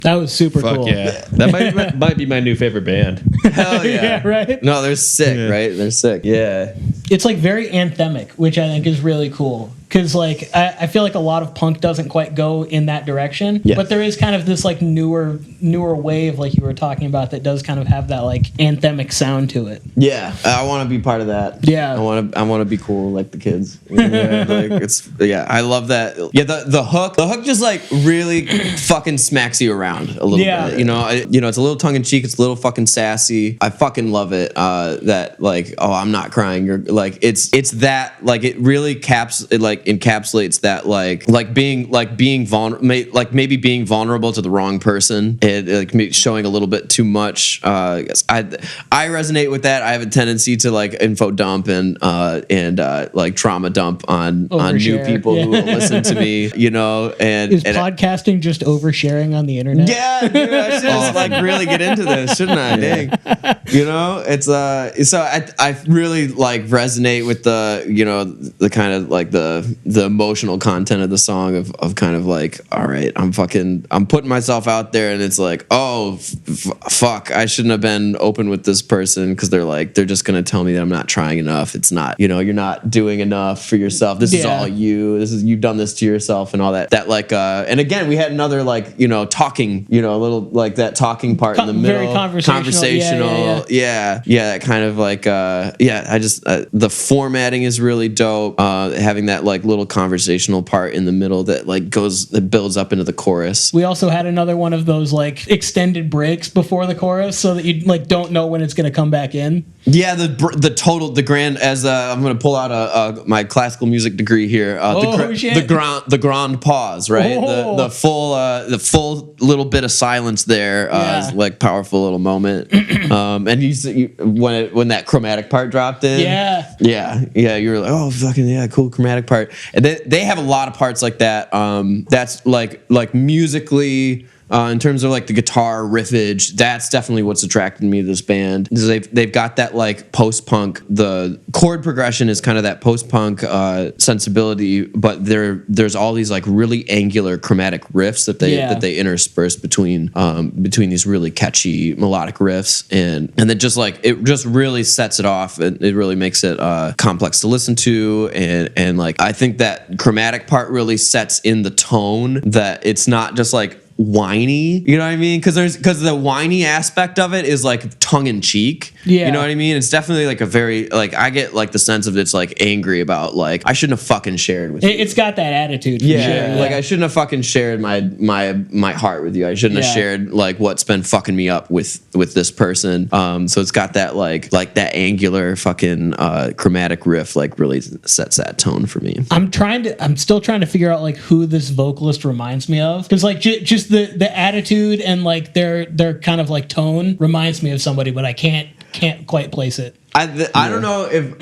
That was super Fuck cool. yeah. That might be my new favorite band. Hell yeah. Yeah, right? No, they're sick, right? They're sick. Yeah. It's like very anthemic, which I think is really cool. Because like I feel like a lot of punk doesn't quite go in that direction, but there is kind of this like newer wave, like you were talking about, that does kind of have that like anthemic sound to it. Yeah, I want to be part of that. Yeah, I want to be cool like the kids. Yeah, I love that. Yeah, the hook just like really fucking smacks you around a little bit. You know, it's a little tongue in cheek. It's a little fucking sassy. I fucking love it. That like, oh, I'm not crying. You're like, it's that like it really encapsulates that like being vulnerable, like maybe being vulnerable to the wrong person, and like showing a little bit too much. I resonate with that. I have a tendency to like info dump and like trauma dump on new people who will listen to me. You know, and podcasting just oversharing on the internet? Yeah, dude, I should just like really get into this, shouldn't I? Dang. You know, it's so I really like resonate with the kind of like the emotional content of the song of kind of like, all right, I'm putting myself out there, and it's like, oh fuck, I shouldn't have been open with this person because they're just gonna tell me that I'm not trying enough. It's not, you're not doing enough for yourself. This is all you. You've done this to yourself and all that. That like and again we had another like talking, a little like that talking part in the middle, very conversational. Yeah, that kind of like I just the formatting is really dope. Having that like little conversational part in the middle that builds up into the chorus. We also had another one of those like extended breaks before the chorus, so that you like don't know when it's going to come back in. Yeah, the grand, as I'm going to pull out my classical music degree here. The grand pause, right? Oh. The full little bit of silence there is like powerful little moment. And when that chromatic part dropped in, yeah, you were like, oh fucking yeah, cool chromatic part. And they have a lot of parts like that. That's like musically. In terms of like the guitar riffage, that's definitely what's attracted me to this band. They've got that like post-punk. The chord progression is kind of that post-punk sensibility, but there's all these like really angular chromatic riffs that they intersperse between these really catchy melodic riffs, and then just like it just really sets it off, and it really makes it complex to listen to, and like I think that chromatic part really sets in the tone that it's not just like whiny, you know what I mean? Because the whiny aspect of it is like tongue in cheek. Yeah. You know what I mean? It's definitely like a very like I get like the sense of it's like angry about like I shouldn't have fucking shared with you. It's got that attitude. Yeah. Like I shouldn't have fucking shared my heart with you. I shouldn't have shared like what's been fucking me up with this person. So it's got that like that angular fucking chromatic riff like really sets that tone for me. I'm still trying to figure out like who this vocalist reminds me of, because like just the attitude and like their kind of like tone reminds me of somebody, but I can't quite place it. I don't know if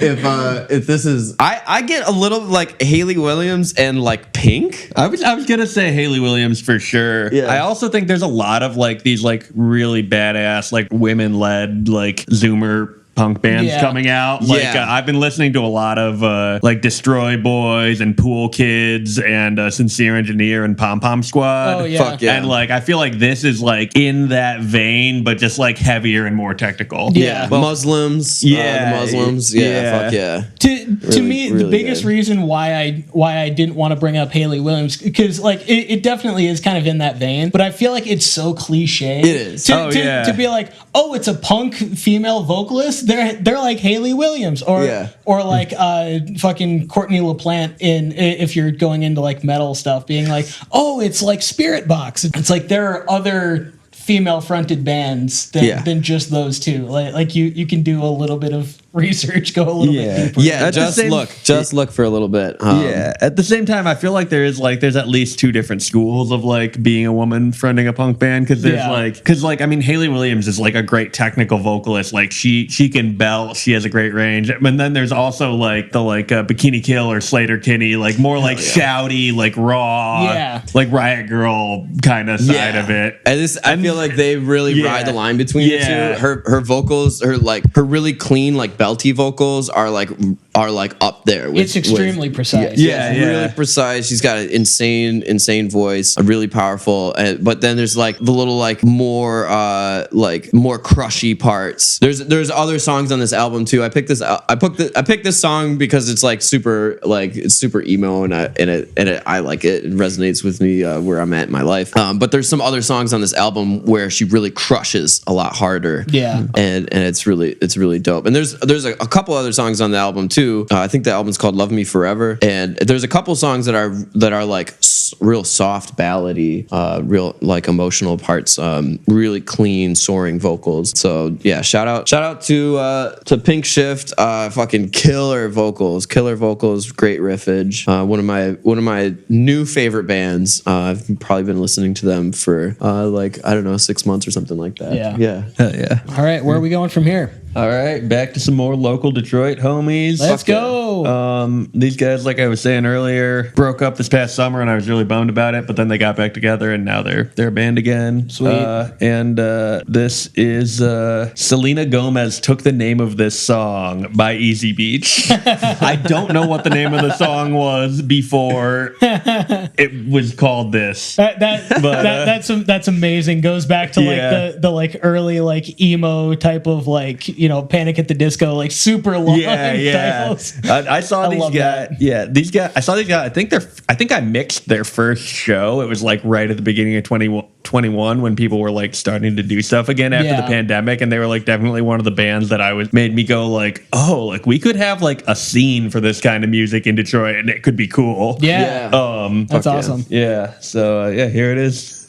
this is I get a little like Hayley Williams and like Pink. I was gonna say Hayley Williams for sure. Yeah. I also think there's a lot of like these like really badass like women led like Zoomer punk bands coming out. Like I've been listening to a lot of like Destroy Boys and Pool Kids and Sincere Engineer and Pom Pom Squad. Oh yeah. Fuck yeah. And like I feel like this is like in that vein, but just like heavier and more technical. Yeah. Well, Muslims. The Muslims. Yeah. Fuck yeah. To me, really the biggest reason why I didn't want to bring up Hayley Williams, because like it definitely is kind of in that vein, but I feel like it's so cliche. It is. To be like, oh, it's a punk female vocalist. They're like Hayley Williams or like fucking Courtney LaPlante if you're going into like metal stuff, being like, oh, it's like Spirit Box. It's like there are other female fronted bands than just those two. Like you can do a little bit of research, go a little bit deeper. Yeah, just look for a little bit. At the same time, I feel like there's at least two different schools of like being a woman fronting a punk band, because there's I mean, Hayley Williams is like a great technical vocalist. Like she can belt, she has a great range. And then there's also like the Bikini Kill or Slater Kinney, like more like shouty, like raw, like Riot Girl kind of side of it. I feel like they really ride the line between the two. Her vocals, her really clean like belty vocals are like up there. It's extremely precise. Yeah, really precise. She's got an insane voice, really powerful. But then there's like the little like more crushy parts. There's other songs on this album too. I picked this song because it's like super emo and I like it. It resonates with me where I'm at in my life. But there's some other songs on this album where she really crushes a lot harder. Yeah, and it's really dope. And there's a couple other songs on the album too. I think the album's called Love Me Forever, and there's a couple songs that are like real soft ballady, real like emotional parts, really clean soaring vocals. So yeah, shout out to Pink Shift, fucking killer vocals, great riffage. One of my new favorite bands. I've probably been listening to them for like I don't know 6 months or something like that. Yeah. Hell yeah. All right, where are we going from here? All right, back to some more local Detroit homies. Let's go. These guys, like I was saying earlier, broke up this past summer, and I was really bummed about it. But then they got back together, and now they're a band again. Sweet. This is Selena Gomez took the name of this song by Easy Beach. I don't know what the name of the song was before it was called this. That's amazing. Goes back to like the like early like emo type of like Panic at the Disco, like super long titles. I saw these guys. Yeah, these guys. I saw these guys. I think I mixed their first show. It was like right at the beginning of 2021 when people were like starting to do stuff again after the pandemic, and they were like definitely one of the bands that made me go like, oh, like we could have like a scene for this kind of music in Detroit, and it could be cool. Yeah. That's awesome. Yeah. So here it is.